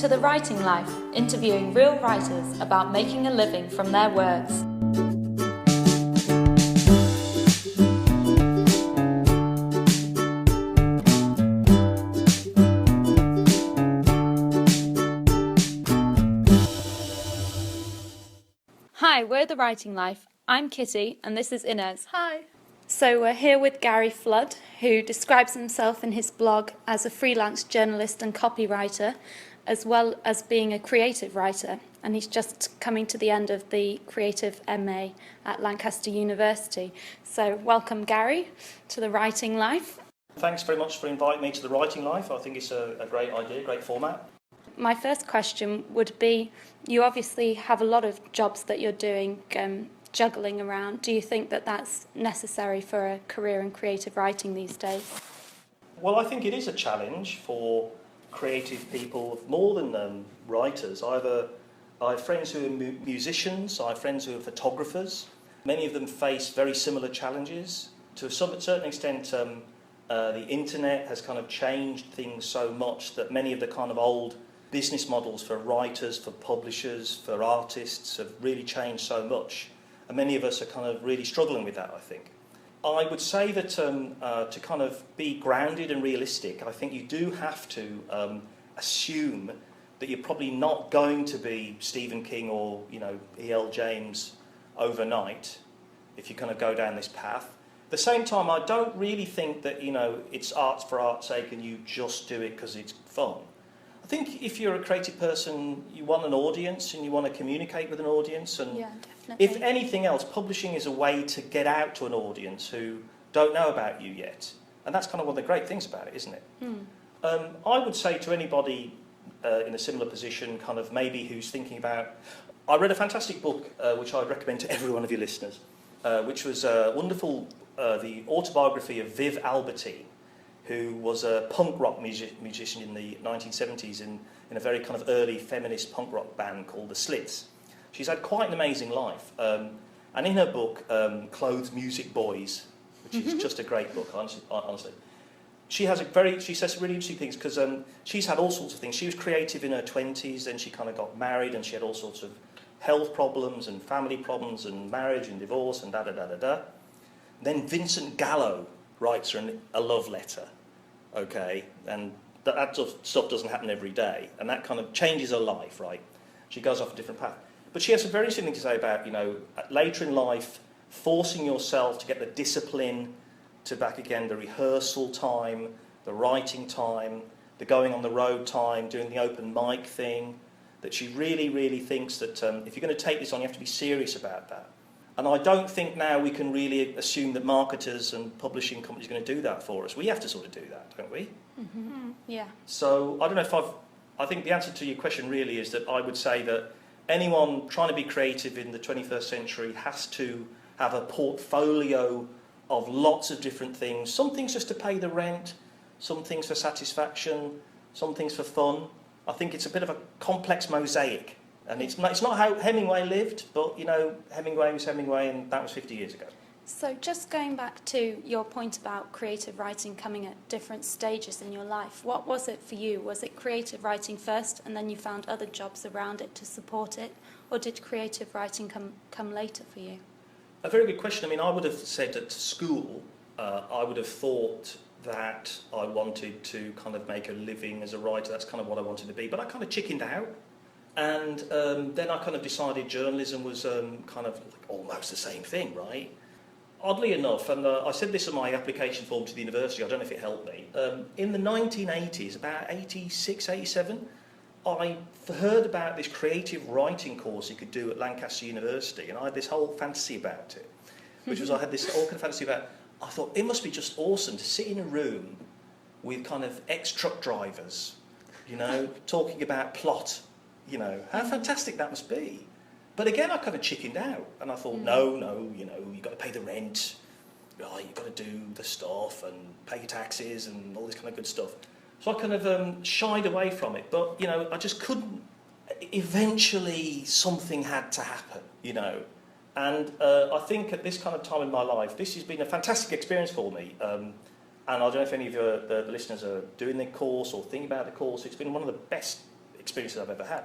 to The Writing Life, interviewing real writers about making a living from their words. Hi, we're The Writing Life. I'm Kitty and this is Inez. Hi. So we're here with Gary Flood, who describes himself in his blog as a freelance journalist and copywriter, as well as being a creative writer. And he's just coming to the end of the Creative MA at Lancaster University. So welcome, Gary, to The Writing Life. Thanks very much for inviting me to The Writing Life. I think it's a great idea, great format. My first question would be, you obviously have a lot of jobs that you're doing, juggling around. Do you think that that's necessary for a career in creative writing these days? Well, I think it is a challenge for creative people, more than writers. I have friends who are musicians, I have friends who are photographers. Many of them face very similar challenges. To a certain extent, the internet has kind of changed things so much that many of the kind of old business models for writers, for publishers, for artists have really changed so much. And many of us are kind of really struggling with that, I think. I would say that to kind of be grounded and realistic, I think you do have to assume that you're probably not going to be Stephen King or, E.L. James overnight if you kind of go down this path. At the same time, I don't really think that, it's art for art's sake and you just do it because it's fun. I think if you're a creative person, you want an audience and you want to communicate with an audience. And yeah, definitely. If anything else, publishing is a way to get out to an audience who don't know about you yet. And that's kind of one of the great things about it, isn't it? I would say to anybody in a similar position, kind of maybe who's thinking about... I read a fantastic book, which I'd recommend to every one of your listeners, which was wonderful, the autobiography of Viv Albertine, who was a punk rock musician in the 1970s in a very kind of early feminist punk rock band called the Slits. She's had quite an amazing life. And in her book, Clothes, Music, Boys, which is just a great book, honestly, she says really interesting things because she's had all sorts of things. She was creative in her 20s, then she kind of got married and she had all sorts of health problems and family problems and marriage and divorce and da-da-da-da-da. Then Vincent Gallo writes her a love letter, okay, and that sort of stuff doesn't happen every day, and that kind of changes her life, right? She goes off a different path. But she has some very interesting thing to say about, later in life, forcing yourself to get the discipline to back again, the rehearsal time, the writing time, the going on the road time, doing the open mic thing, that she really, really thinks that if you're going to take this on, you have to be serious about that. And I don't think now we can really assume that marketers and publishing companies are going to do that for us. We have to sort of do that, don't we? Mm-hmm. Yeah. So I don't know if I think the answer to your question really is that I would say that anyone trying to be creative in the 21st century has to have a portfolio of lots of different things. Some things just to pay the rent, some things for satisfaction, some things for fun. I think it's a bit of a complex mosaic. And it's not how Hemingway lived, but, Hemingway was Hemingway, and that was 50 years ago. So just going back to your point about creative writing coming at different stages in your life, what was it for you? Was it creative writing first, and then you found other jobs around it to support it? Or did creative writing come later for you? A very good question. I mean, I would have said at school, I would have thought that I wanted to kind of make a living as a writer. That's kind of what I wanted to be. But I kind of chickened out. And then I kind of decided journalism was kind of like almost the same thing, right? Oddly enough, and I said this in my application form to the university, I don't know if it helped me, in the 1980s, about 86, 87, I heard about this creative writing course you could do at Lancaster University, and I had this whole fantasy about it, which was I had this whole kind of fantasy about, I thought it must be just awesome to sit in a room with kind of ex-truck drivers, talking about plot. How fantastic that must be. But again, I kind of chickened out, and I thought, no, you've got to pay the rent, right, you've got to do the stuff and pay your taxes and all this kind of good stuff. So I kind of shied away from it, but, I just couldn't. Eventually, something had to happen, And I think at this kind of time in my life, this has been a fantastic experience for me. And I don't know if any of the listeners are doing the course or thinking about the course. It's been one of the best experiences I've ever had.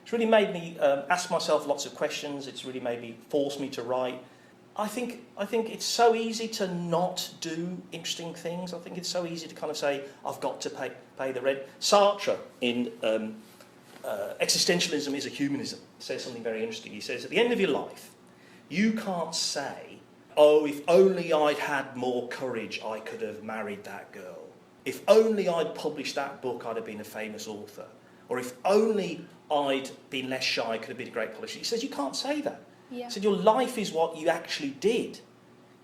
It's really made me ask myself lots of questions. It's really made me, forced me to write. I think it's so easy to not do interesting things. I think it's so easy to kind of say, I've got to pay the rent. Sartre, in Existentialism is a Humanism, says something very interesting. He says, at the end of your life, you can't say, oh, if only I'd had more courage, I could have married that girl. If only I'd published that book, I'd have been a famous author. Or if only I'd been less shy, I could have been a great politician. He says, you can't say that. Yeah. He said, your life is what you actually did.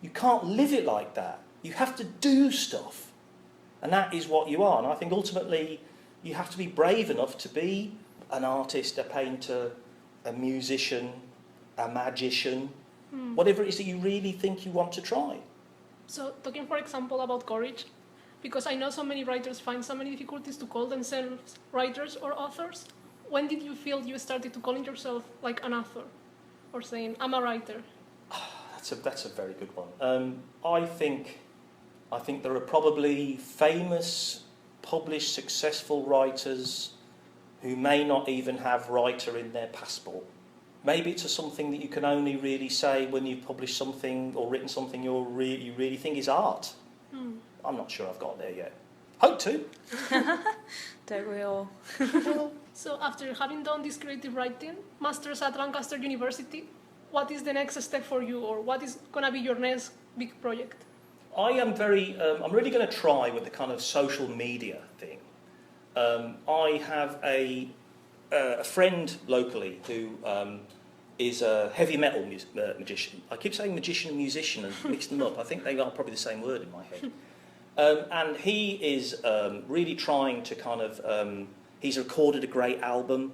You can't live it like that. You have to do stuff. And that is what you are. And I think ultimately you have to be brave enough to be an artist, a painter, a musician, a magician, whatever it is that you really think you want to try. So talking, for example, about courage, because I know so many writers find so many difficulties to call themselves writers or authors. When did you feel you started to calling yourself like an author? Or saying, I'm a writer? That's a very good one. I think there are probably famous, published, successful writers who may not even have writer in their passport. Maybe it's something that you can only really say when you've published something or written something you really think is art. I'm not sure I've got there yet. Hope to. Don't we all? So after having done this creative writing, Masters at Lancaster University, what is the next step for you, or what is going to be your next big project? I'm really going to try with the kind of social media thing. I have a friend locally who is a heavy metal magician. I keep saying magician and musician and mix them up. I think they are probably the same word in my head. And he is really trying to kind of... he's recorded a great album,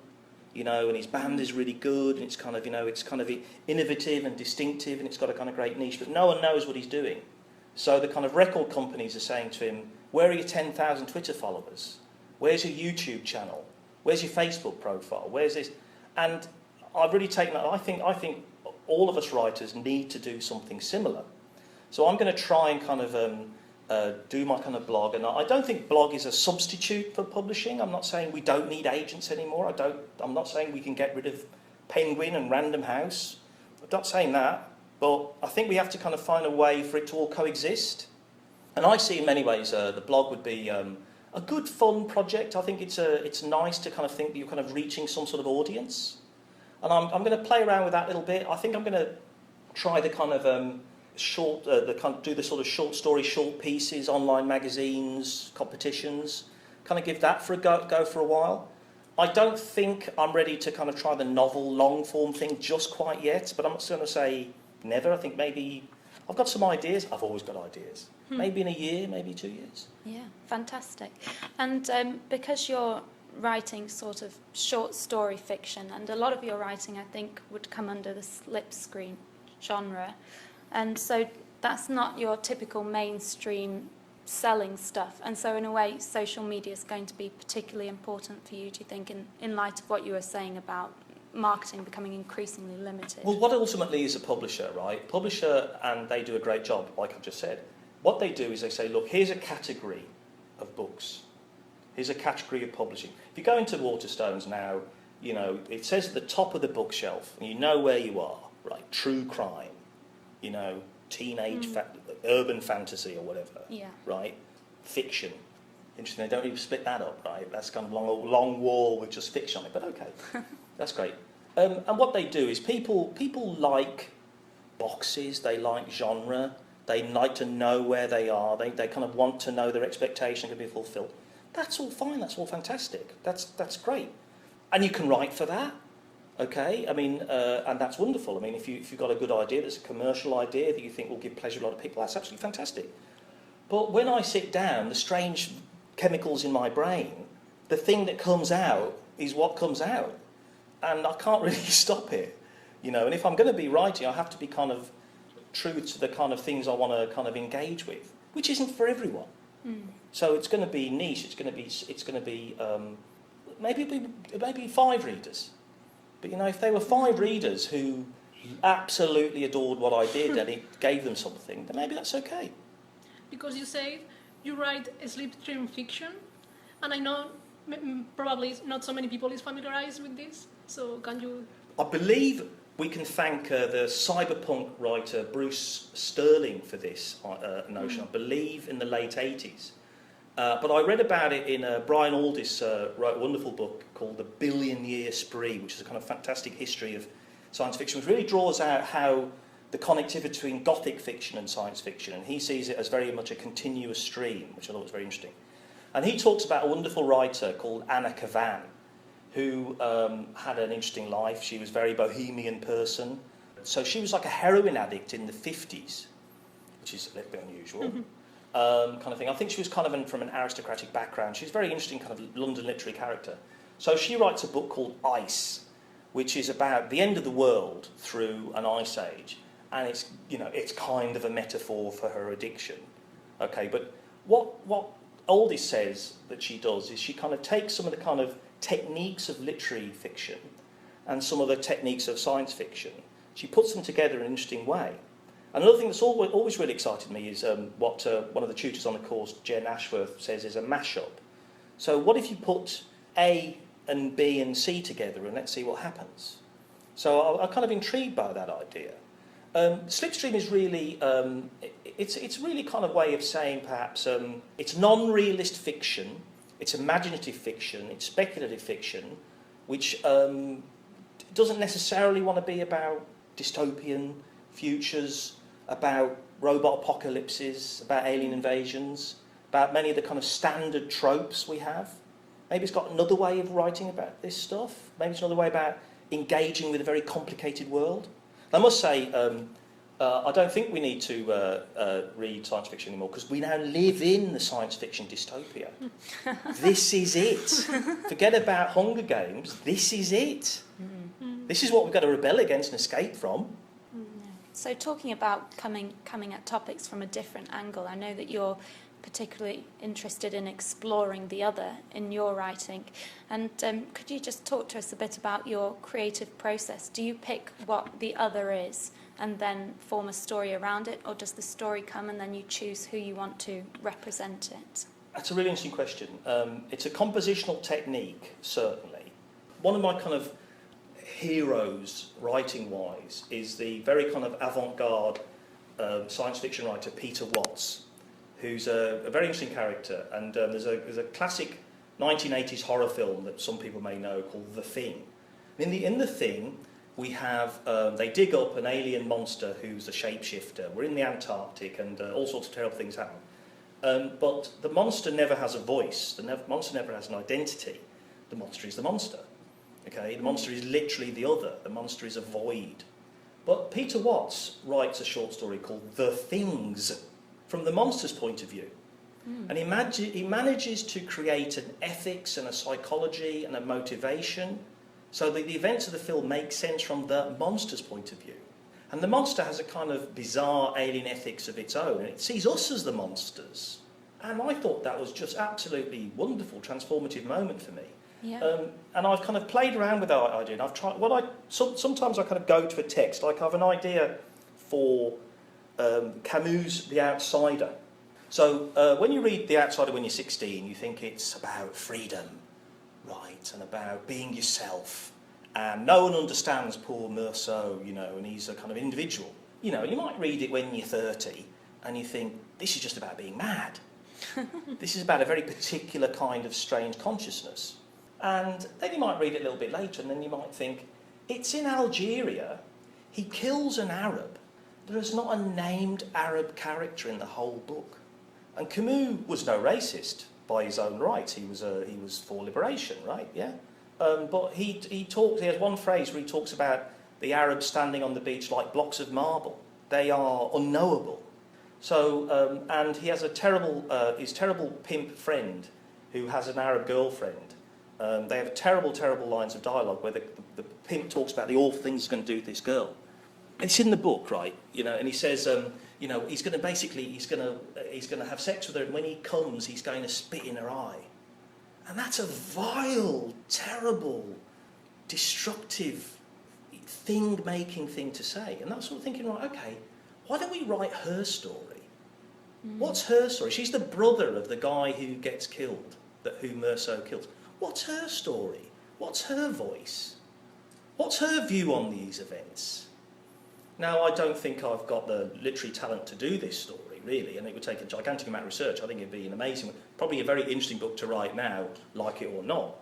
you know, and his band is really good, and it's kind of, you know, it's kind of innovative and distinctive, and it's got a kind of great niche, but no one knows what he's doing. So the kind of record companies are saying to him, where are your 10,000 Twitter followers? Where's your YouTube channel? Where's your Facebook profile? Where's this? And I've really taken that. I think all of us writers need to do something similar. So I'm going to try and kind of do my kind of blog. And I don't think blog is a substitute for publishing. I'm not saying we don't need agents anymore. I'm not saying we can get rid of Penguin and Random House. I'm not saying that. But I think we have to kind of find a way for it to all coexist. And I see in many ways the blog would be a good, fun project. I think it's nice to kind of think that you're kind of reaching some sort of audience. And I'm going to play around with that a little bit. I think I'm going to try the kind of do the sort of short story, short pieces, online magazines, competitions. Kind of give that for a go for a while. I don't think I'm ready to kind of try the novel, long form thing just quite yet. But I'm not going to say never. I think maybe I've got some ideas. I've always got ideas. Maybe in a year, maybe 2 years. Yeah, fantastic. And because you're writing sort of short story fiction, and a lot of your writing, I think, would come under the slipstream genre, and so that's not your typical mainstream selling stuff. And so in a way, social media is going to be particularly important for you, do you think, in light of what you were saying about marketing becoming increasingly limited? Well, what ultimately is a publisher, right? Publisher, and they do a great job, like I've just said. What they do is they say, look, here's a category of books. Here's a category of publishing. If you go into Waterstones now, you know, it says at the top of the bookshelf, and you know where you are, right? True crime, you know, teenage urban fantasy or whatever, right? Fiction. Interesting, they don't even split that up, right? That's kind of long wall with just fiction on it, but okay, that's great. And what they do is people like boxes, they like genre, they like to know where they are, they kind of want to know their expectation can be fulfilled. That's all fine, that's all fantastic, that's great. And you can write for that, okay? I mean, and that's wonderful. I mean, if you've got a good idea, there's a commercial idea that you think will give pleasure to a lot of people, that's absolutely fantastic. But when I sit down, the strange chemicals in my brain, the thing that comes out is what comes out. And I can't really stop it, you know. And if I'm going to be writing, I have to be kind of true to the kind of things I want to kind of engage with, which isn't for everyone. So it's going to be niche. It's going to be maybe 5 readers. But you know, if there were 5 readers who absolutely adored what I did and it gave them something, then maybe that's okay. Because you say you write slipstream fiction, and I know Probably not so many people is familiarized with this. So can you? I believe we can thank the cyberpunk writer Bruce Sterling for this notion. I believe in the late 80s. But I read about it in Brian Aldiss wrote a wonderful book called The Billion Year Spree, which is a kind of fantastic history of science fiction, which really draws out how the connectivity between Gothic fiction and science fiction, and he sees it as very much a continuous stream, which I thought was very interesting. And he talks about a wonderful writer called Anna Kavan, who had an interesting life. She was a very bohemian person. So she was like a heroin addict in the 50s, which is a little bit unusual. Kind of thing. I think she was kind of from an aristocratic background. She's a very interesting kind of London literary character. So she writes a book called Ice, which is about the end of the world through an ice age, and it's kind of a metaphor for her addiction. Okay, but what Aldous says that she does is she kind of takes some of the kind of techniques of literary fiction and some of the techniques of science fiction. She puts them together in an interesting way. Another thing that's always really excited me is what one of the tutors on the course, Jen Ashworth, says is a mashup. So what if you put A and B and C together and let's see what happens? So I'm kind of intrigued by that idea. Slipstream is really, it's really kind of way of saying perhaps it's non-realist fiction, it's imaginative fiction, it's speculative fiction, which doesn't necessarily want to be about dystopian futures, about robot apocalypses, about alien invasions, about many of the kind of standard tropes we have. Maybe it's got another way of writing about this stuff. Maybe it's another way about engaging with a very complicated world. I must say, I don't think we need to read science fiction anymore because we now live in the science fiction dystopia. This is it. Forget about Hunger Games. This is it. This is what we've got to rebel against and escape from. So talking about coming at topics from a different angle, I know that you're particularly interested in exploring the other in your writing. And could you just talk to us a bit about your creative process? Do you pick what the other is and then form a story around it, or does the story come and then you choose who you want to represent it? That's a really interesting question. It's a compositional technique, certainly. One of my kind of heroes, writing-wise, is the very kind of avant-garde science fiction writer Peter Watts, who's a very interesting character. And there's a classic 1980s horror film that some people may know called The Thing. In The Thing, we have, they dig up an alien monster who's a shapeshifter. We're in the Antarctic and all sorts of terrible things happen. But the monster never has a voice. The monster never has an identity. The monster is the monster. Okay, the monster is literally the other. The monster is a void. But Peter Watts writes a short story called The Things from the monster's point of view. And he manages to create an ethics and a psychology and a motivation so that the events of the film make sense from the monster's point of view. And the monster has a kind of bizarre alien ethics of its own, and it sees us as the monsters. And I thought that was just absolutely wonderful, transformative moment for me. Yeah. And I've kind of played around with that idea, and I've tried. Sometimes I kind of go to a text, like I have an idea for Camus' The Outsider. So when you read The Outsider when you're 16, you think it's about freedom, right, and about being yourself. And no one understands poor Meursault, and he's a kind of individual. You might read it when you're 30, and you think, this is just about being mad. This is about a very particular kind of strange consciousness. And then you might read it a little bit later, and then you might think, it's in Algeria, he kills an Arab. There is not a named Arab character in the whole book. And Camus was no racist by his own right. He was for liberation, right? Yeah. But he has one phrase where he talks about the Arabs standing on the beach like blocks of marble. They are unknowable. So, and he has his terrible pimp friend who has an Arab girlfriend. They have terrible, terrible lines of dialogue where the pimp talks about the awful things he's going to do to this girl. It's in the book, right? And he says, he's going to have sex with her, and when he comes, he's going to spit in her eye. And that's a vile, terrible, destructive, thing-making thing to say. And that's what I'm thinking, right, okay, why don't we write her story? What's her story? She's the brother of the guy who gets killed, who Meursault kills. What's her story? What's her voice? What's her view on these events? Now, I don't think I've got the literary talent to do this story, really, and it would take a gigantic amount of research. I think it'd be an amazing, probably a very interesting book to write now, like it or not.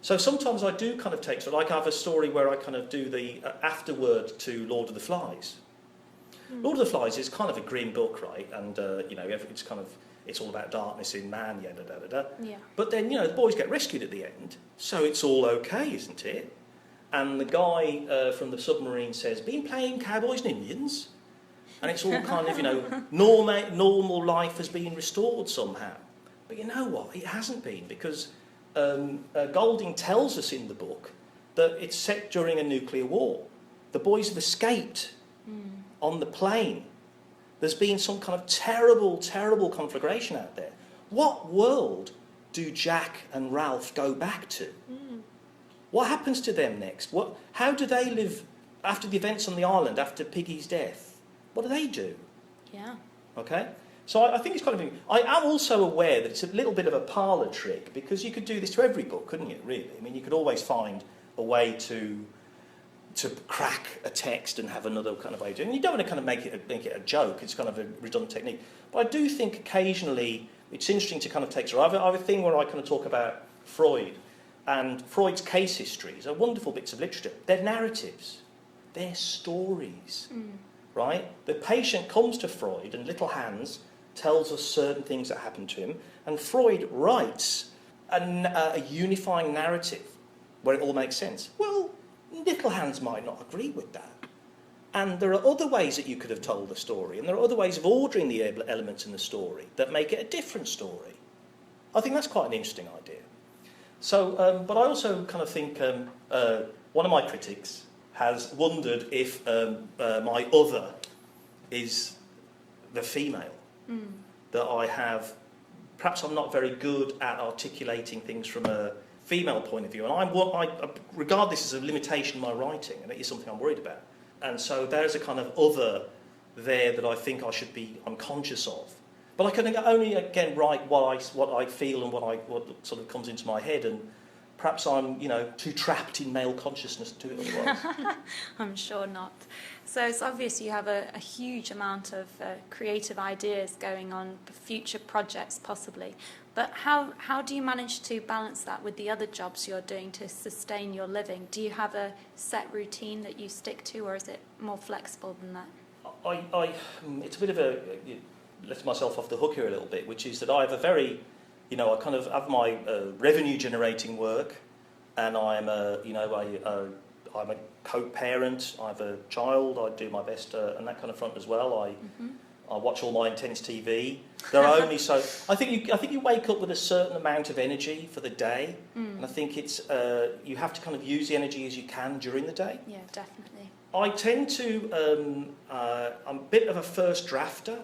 So sometimes I do kind of take, so like I have a story where I kind of do the afterword to Lord of the Flies. Lord of the Flies is kind of a grim book, right? And, it's kind of, it's all about darkness in man, Yeah. But then, the boys get rescued at the end, so it's all okay, isn't it? And the guy from the submarine says, been playing Cowboys and Indians? And it's all kind of, normal life has been restored somehow. But you know what? It hasn't been, because Golding tells us in the book that it's set during a nuclear war. The boys have escaped on the plane. There's been some kind of terrible, terrible conflagration out there. What world do Jack and Ralph go back to? What happens to them next? How do they live after the events on the island, after Piggy's death? What do they do? Yeah. Okay? So I think it's kind of... I am also aware that it's a little bit of a parlour trick, because you could do this to every book, couldn't you, really? I mean, you could always find a way to crack a text and have another kind of way of doing it. You don't want to kind of make it a joke. It's kind of a redundant technique. But I do think occasionally it's interesting to kind of take... So I have a thing where I kind of talk about Freud, and Freud's case histories are wonderful bits of literature. They're narratives. They're stories, right? The patient comes to Freud, and Little Hans tells us certain things that happened to him, and Freud writes a unifying narrative where it all makes sense. Well, Little Hans might not agree with that. And there are other ways that you could have told the story, and there are other ways of ordering the elements in the story that make it a different story. I think that's quite an interesting idea. So, but I also kind of think one of my critics has wondered if my other is the female. That I have, perhaps I'm not very good at articulating things from a female point of view, and I regard this as a limitation in my writing, and it is something I'm worried about. And so there's a kind of other there that I think I'm conscious of. But I can only, again, write what I feel and what sort of comes into my head, and perhaps I'm, too trapped in male consciousness to do it otherwise. I'm sure not. So it's obvious you have a huge amount of creative ideas going on, future projects possibly. But how do you manage to balance that with the other jobs you're doing to sustain your living? Do you have a set routine that you stick to, or is it more flexible than that? It's a bit of a... let myself off the hook here a little bit, which is that I have a very... I kind of have my revenue-generating work, and I'm I'm a co-parent. I have a child. I do my best on that kind of front as well. I watch all my intense TV. There are only so... I think you wake up with a certain amount of energy for the day, and I think it's you have to kind of use the energy as you can during the day. Yeah, definitely. I tend to... I'm a bit of a first drafter.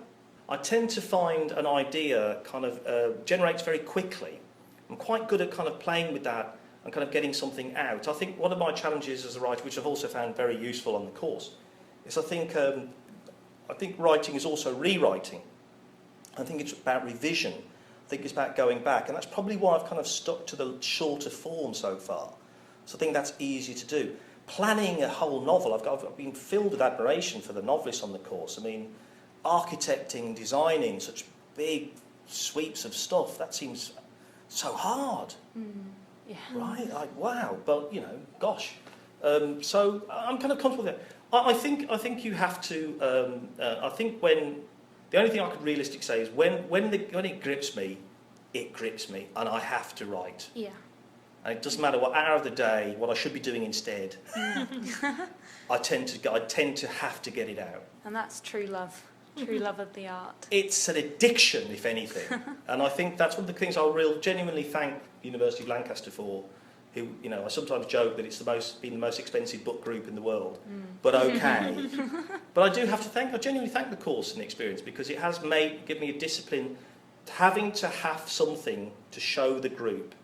I tend to find an idea kind of generates very quickly. I'm quite good at kind of playing with that and kind of getting something out. I think one of my challenges as a writer, which I've also found very useful on the course, is I think writing is also rewriting. I think it's about revision. I think it's about going back. And that's probably why I've kind of stuck to the shorter form so far. So I think that's easy to do. Planning a whole novel, I've been filled with admiration for the novelists on the course. I mean, architecting, designing such big sweeps of stuff, that seems so hard. Yeah. Right? Like, wow. But, gosh. So I'm kind of comfortable with it. I think you have to... I think when... The only thing I could realistically say is when it grips me, it grips me, and I have to write. Yeah. And it doesn't matter what hour of the day, what I should be doing instead. I tend to have to get it out. And that's true love. True love of the art. It's an addiction, if anything. And I think that's one of the things I'll genuinely thank the University of Lancaster for. Who, I sometimes joke that it's been the most expensive book group in the world. But okay. But I genuinely thank the course and the experience, because it has given me a discipline. Having to have something to show the group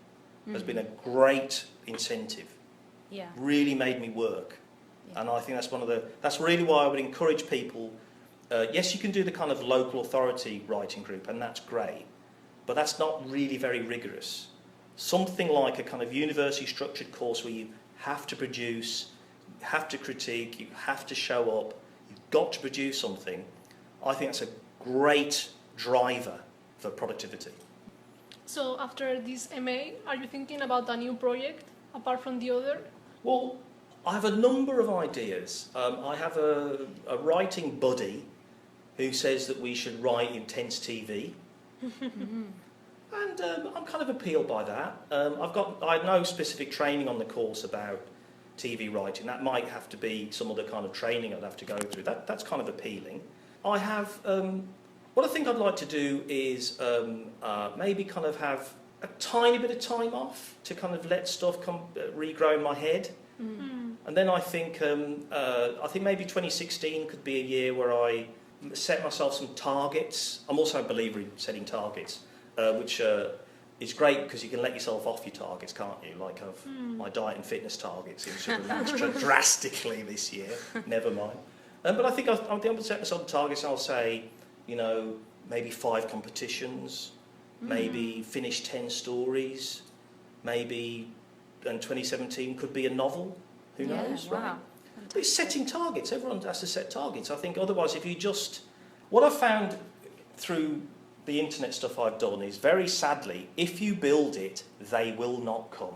has been a great incentive. Yeah. Really made me work. Yeah. And I think that's really why I would encourage people. Yes, you can do the kind of local authority writing group, and that's great, but that's not really very rigorous. something like a kind of university structured course where you have to produce, you have to critique, you have to show up, you've got to produce something, I think that's a great driver for productivity. So after this MA, are you thinking about a new project apart from the other? Well, I have a number of ideas. I have a writing buddy who says that we should write intense TV. And I'm kind of appealed by that. I had no specific training on the course about TV writing. That might have to be some other kind of training I'd have to go through. That's kind of appealing. I have, what I think I'd like to do is maybe kind of have a tiny bit of time off to kind of let stuff regrow in my head. And then I think maybe 2016 could be a year where I set myself some targets. I'm also a believer in setting targets, which is great because you can let yourself off your targets, can't you? Like my diet and fitness targets seem to have relaxed drastically this year. Never mind. But I think I'm going to set myself targets. I'll say, maybe 5 competitions, maybe finish 10 stories, maybe. And 2017 could be a novel. Who knows, wow. right? But it's setting targets. Everyone has to set targets. I think otherwise, if you what I've found through the internet stuff I've done is, very sadly, if you build it, they will not come.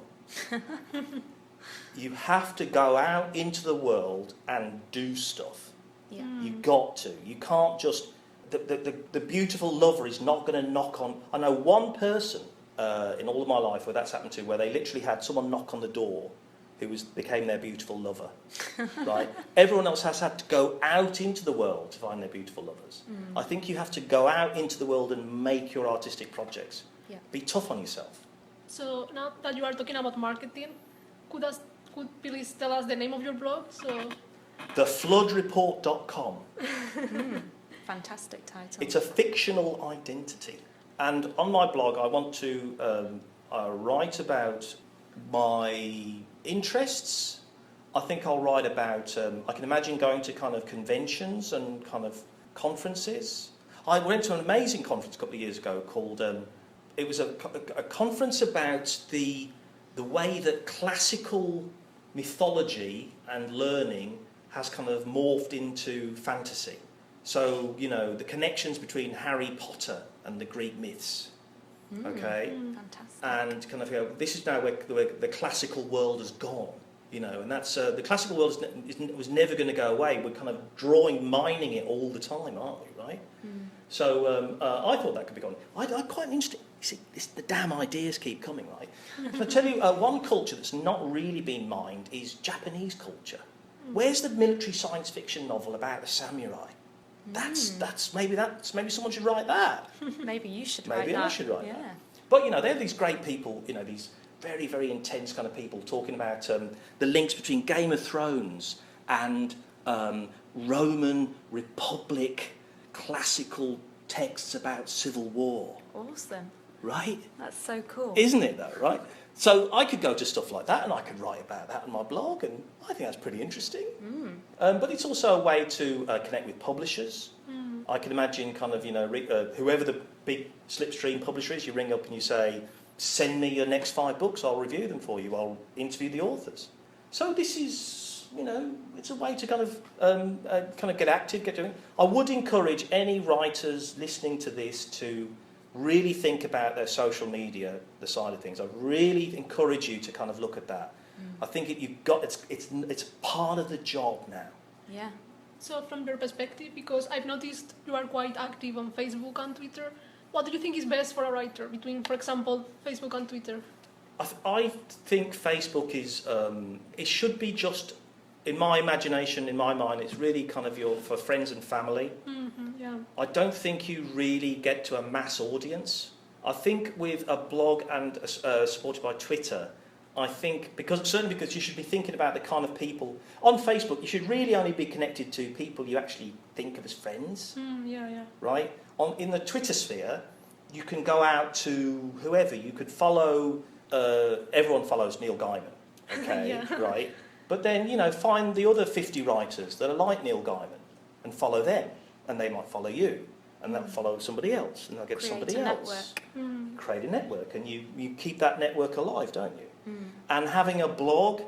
You have to go out into the world and do stuff. Yeah. You've got to. You can't just. The beautiful lover is not going to knock on. I know one person in all of my life where that's happened to, where they literally had someone knock on the door who became their beautiful lover. Right? Everyone else has had to go out into the world to find their beautiful lovers. I think you have to go out into the world and make your artistic projects. Yeah. Be tough on yourself. So now that you are talking about marketing, could please tell us the name of your blog? So thefloodreport.com. Fantastic title. It's a fictional identity. And on my blog, I want to write about my interests. I think I'll write about, I can imagine going to kind of conventions and kind of conferences. I went to an amazing conference a couple of years ago called, it was a conference about the way that classical mythology and learning has kind of morphed into fantasy. So, the connections between Harry Potter and the Greek myths, okay? Fantastic. And kind of, this is now where the classical world has gone, and that's, the classical world was never going to go away. We're kind of mining it all the time, aren't we, right? So I thought that could be gone. I'm quite interested. You see, the damn ideas keep coming, right? So I tell you, one culture that's not really been mined is Japanese culture. Where's the military science fiction novel about the samurai? Maybe someone should write that. Maybe you should write that. Maybe I should write that. But they have these great people, these very, very intense kind of people talking about the links between Game of Thrones and Roman Republic classical texts about civil war. Awesome. Right? That's so cool. Isn't it though, right? So I could go to stuff like that and I could write about that on my blog, and I think that's pretty interesting. But it's also a way to connect with publishers. I can imagine kind of, whoever the big slipstream publisher is, you ring up and you say, send me your next 5 books, I'll review them for you, I'll interview the authors. So this is, it's a way to kind of get active, get doing. I would encourage any writers listening to this to really think about their social media, the side of things. I really encourage you to kind of look at that. I think it's part of the job now. Yeah. So from your perspective, because I've noticed you are quite active on Facebook and Twitter, what do you think is best for a writer between, for example, Facebook and Twitter? I think Facebook is, it should be just, in my imagination, in my mind, it's really kind of for friends and family. Yeah. I don't think you really get to a mass audience. I think with a blog and supported by Twitter, I think, because you should be thinking about the kind of people. On Facebook, you should really only be connected to people you actually think of as friends. Yeah. Right? In the Twitter sphere, you can go out to whoever. You could follow, everyone follows Neil Gaiman, okay, Yeah. right? But then, find the other 50 writers that are like Neil Gaiman and follow them, and they might follow you. and they'll follow somebody else, and they'll get Create somebody a else. network. Create a network, and you keep that network alive, don't you? And having a blog,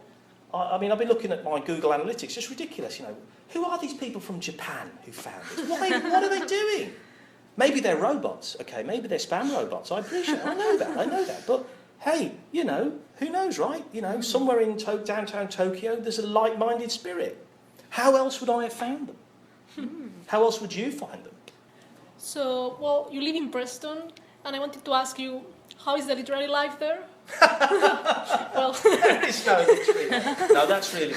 I mean, I've been looking at my Google Analytics, it's ridiculous, you know. Who are these people from Japan who found this? What are they doing? Maybe they're robots, okay, maybe they're spam robots, I appreciate it, I know that, but hey, you know, who knows, right? You know, somewhere in downtown Tokyo, there's a like-minded spirit. How else would I have found them? How else would you find them? So, well, you live in Preston, and I wanted to ask you, how is the literary life there? Well, that's really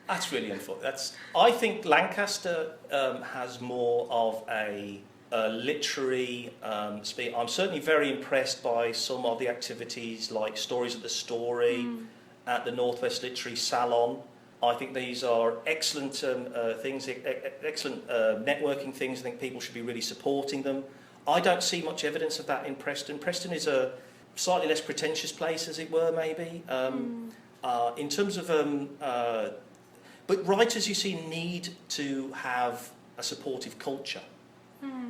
that's really unfortunate. I think Lancaster has more of a literary speed. I'm certainly very impressed by some of the activities like Stories at the Story at the Northwest Literary Salon. I think these are excellent things, excellent networking things. I think people should be really supporting them. I don't see much evidence of that in Preston. Preston is a slightly less pretentious place, as it were, maybe. In terms of... but writers, you see, need to have a supportive culture.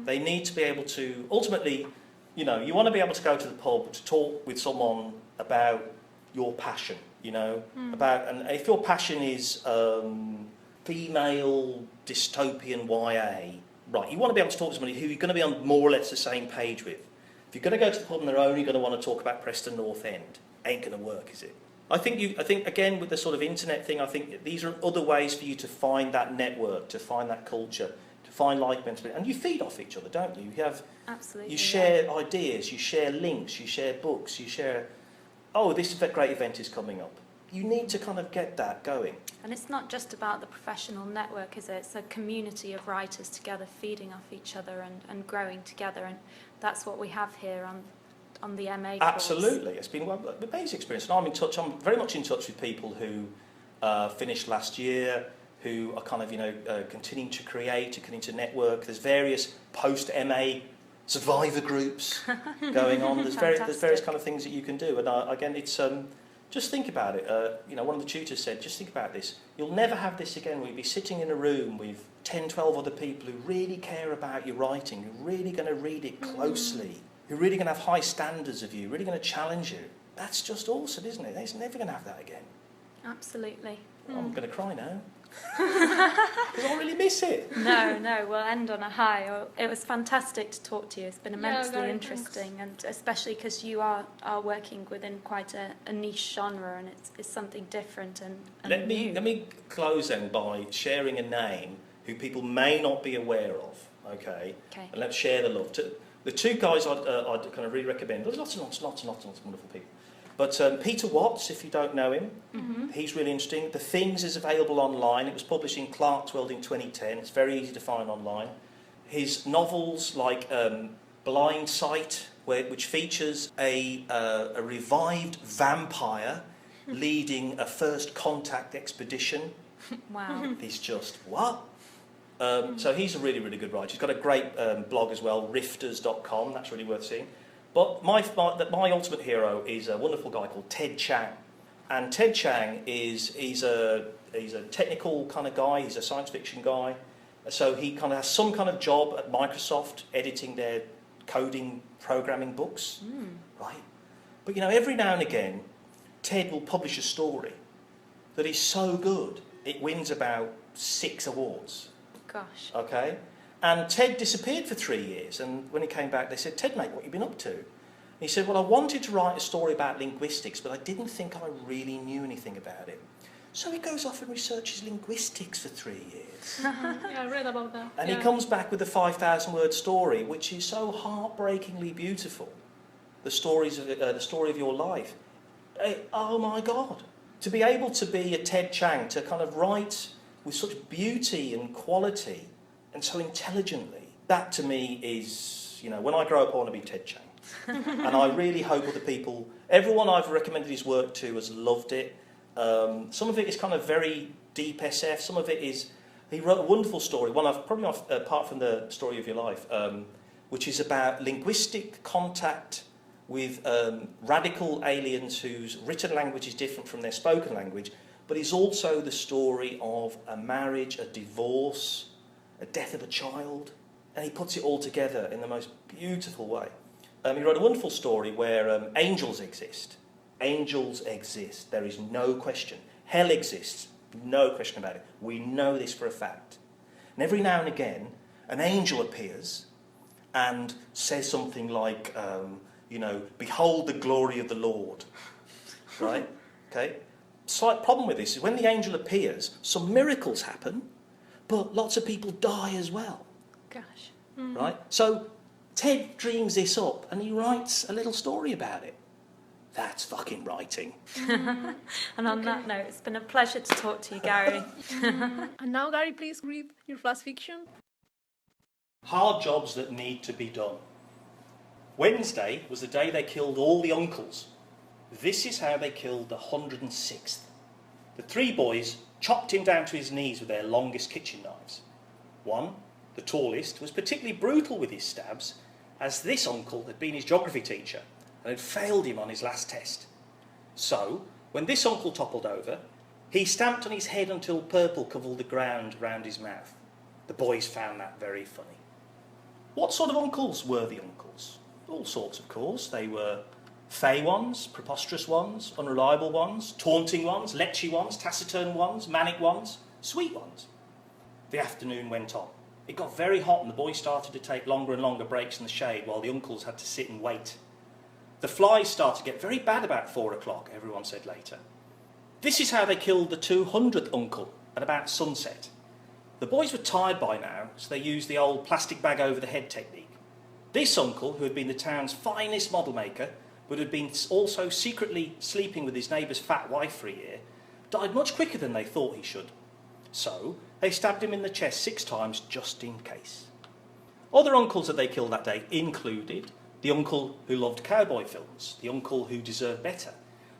They need to be able to... Ultimately, you know, you want to be able to go to the pub to talk with someone about your passion, you know, and if your passion is female dystopian YA, right, you want to be able to talk to somebody who you're going to be on more or less the same page with. If you're going to go to the pub and they're only going to want to talk about Preston North End, ain't going to work, is it? I think again with the sort of internet thing, I think these are other ways for you to find that network, to find that culture, to find like-minded, and you feed off each other, don't you? You have, Absolutely. you share ideas, you share links, you share books, you share. Oh, this great event is coming up. You need to kind of get that going. And it's not just about the professional network, is it? It's a community of writers together feeding off each other and growing together, and that's what we have here on the MA course. Absolutely. It's been an amazing experience. And I'm very much in touch with people who finished last year, who are kind of, you know, continuing to create, continuing to network. There's various post-MA survivor groups going on. There's various kind of things that you can do. And again, it's just think about it. You know, one of the tutors said, just think about this. You'll never have this again. We'll be sitting in a room with 10, 12 other people who really care about your writing, who are really going to read it closely, who are really going to have high standards of you, really going to challenge you. That's just awesome, isn't it? They're never going to have that again. Absolutely. I'm going to cry now. Because I really miss it. No, we'll end on a high. It was fantastic to talk to you. It's been immensely very interesting, and especially because you are working within quite a niche genre, and it's something different and Let new. me close then by sharing a name who people may not be aware of, okay? And let's share the love. The two guys I'd kind of really recommend, there's lots of wonderful people. But Peter Watts, if you don't know him, he's really interesting. The Things is available online. It was published in Clarkesworld in 2010. It's very easy to find online. His novels like Blind Sight, which features a revived vampire leading a first contact expedition. Wow. He's just, what? So he's a really, really good writer. He's got a great blog as well, rifters.com. That's really worth seeing. But my ultimate hero is a wonderful guy called Ted Chiang. And Ted Chiang he's a technical kind of guy, he's a science fiction guy. So he kind of has some kind of job at Microsoft editing their coding programming books, right? But you know, every now and again, Ted will publish a story that is so good, it wins about 6 awards. Gosh. Okay? And Ted disappeared for 3 years, and when he came back, they said, Ted, mate, what have you been up to? And he said, well, I wanted to write a story about linguistics, but I didn't think I really knew anything about it. So he goes off and researches linguistics for 3 years. Yeah, I read about that. And he comes back with a 5,000-word story, which is so heartbreakingly beautiful. The story of your life. Oh, my God. To be able to be a Ted Chiang, to kind of write with such beauty and quality and so intelligently, that to me is, you know, when I grow up, I want to be Ted Chiang. And I really hope other people, everyone I've recommended his work to has loved it. Some of it is kind of very deep SF. Some of it is, he wrote a wonderful story, one I've probably apart from the story of your life, which is about linguistic contact with radical aliens whose written language is different from their spoken language, but it's also the story of a marriage, a divorce, a death of a child, and he puts it all together in the most beautiful way. He wrote a wonderful story where angels exist. Angels exist. There is no question. Hell exists. No question about it. We know this for a fact. And every now and again, an angel appears and says something like, behold the glory of the Lord. Right? Okay? Slight problem with this is when the angel appears, some miracles happen, but lots of people die as well. Gosh. Right? So Ted dreams this up and he writes a little story about it. That's fucking writing. And on that note, it's been a pleasure to talk to you, Gary. And now, Gary, please read your last fiction. Hard jobs that need to be done. Wednesday was the day they killed all the uncles. This is how they killed the 106th. The 3 boys chopped him down to his knees with their longest kitchen knives. One, the tallest, was particularly brutal with his stabs, as this uncle had been his geography teacher and had failed him on his last test. So, when this uncle toppled over, he stamped on his head until purple covered the ground round his mouth. The boys found that very funny. What sort of uncles were the uncles? All sorts, of course. They were fey ones, preposterous ones, unreliable ones, taunting ones, lechy ones, taciturn ones, manic ones, sweet ones. The afternoon went on. It got very hot and the boys started to take longer and longer breaks in the shade while the uncles had to sit and wait. The flies started to get very bad about 4 o'clock, everyone said later. This is how they killed the 200th uncle at about sunset. The boys were tired by now, so they used the old plastic bag over the head technique. This uncle, who had been the town's finest model maker, but had been also secretly sleeping with his neighbour's fat wife for a year, died much quicker than they thought he should. So they stabbed him in the chest 6 times just in case. Other uncles that they killed that day included the uncle who loved cowboy films, the uncle who deserved better,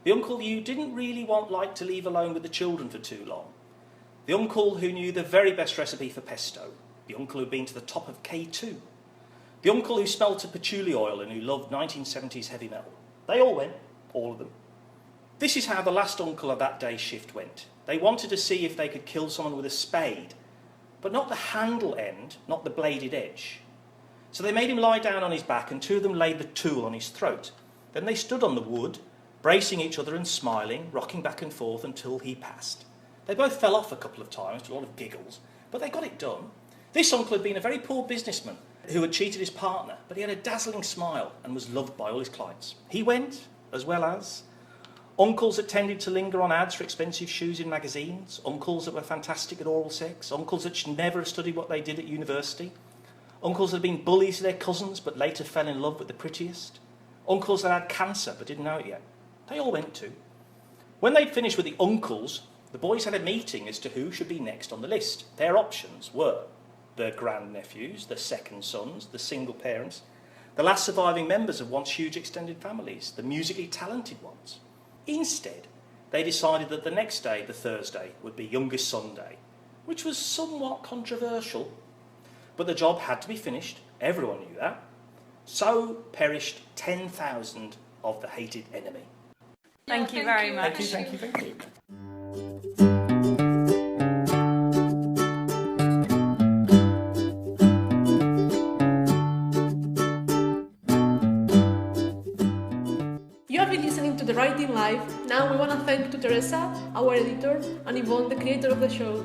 the uncle you didn't really like to leave alone with the children for too long, the uncle who knew the very best recipe for pesto, the uncle who'd been to the top of K2, the uncle who smelt of patchouli oil and who loved 1970s heavy metal. They all went, all of them. This is how the last uncle of that day's shift went. They wanted to see if they could kill someone with a spade, but not the handle end, not the bladed edge. So they made him lie down on his back and 2 of them laid the tool on his throat. Then they stood on the wood, bracing each other and smiling, rocking back and forth until he passed. They both fell off a couple of times to a lot of giggles, but they got it done. This uncle had been a very poor businessman who had cheated his partner, but he had a dazzling smile and was loved by all his clients. He went, as well as uncles that tended to linger on ads for expensive shoes in magazines, uncles that were fantastic at oral sex, uncles that should never have studied what they did at university, uncles that had been bullies to their cousins but later fell in love with the prettiest, uncles that had cancer but didn't know it yet. They all went too. When they'd finished with the uncles, the boys had a meeting as to who should be next on the list. Their options were the grandnephews, the second sons, the single parents, the last surviving members of once huge extended families, the musically talented ones. Instead, they decided that the next day, the Thursday, would be youngest son day, which was somewhat controversial. But the job had to be finished, everyone knew that. So perished 10,000 of the hated enemy. Thank you very much. Thank you. You have been listening to The Writing Live. Now we want to thank to Teresa, our editor, and Yvonne, the creator of the show.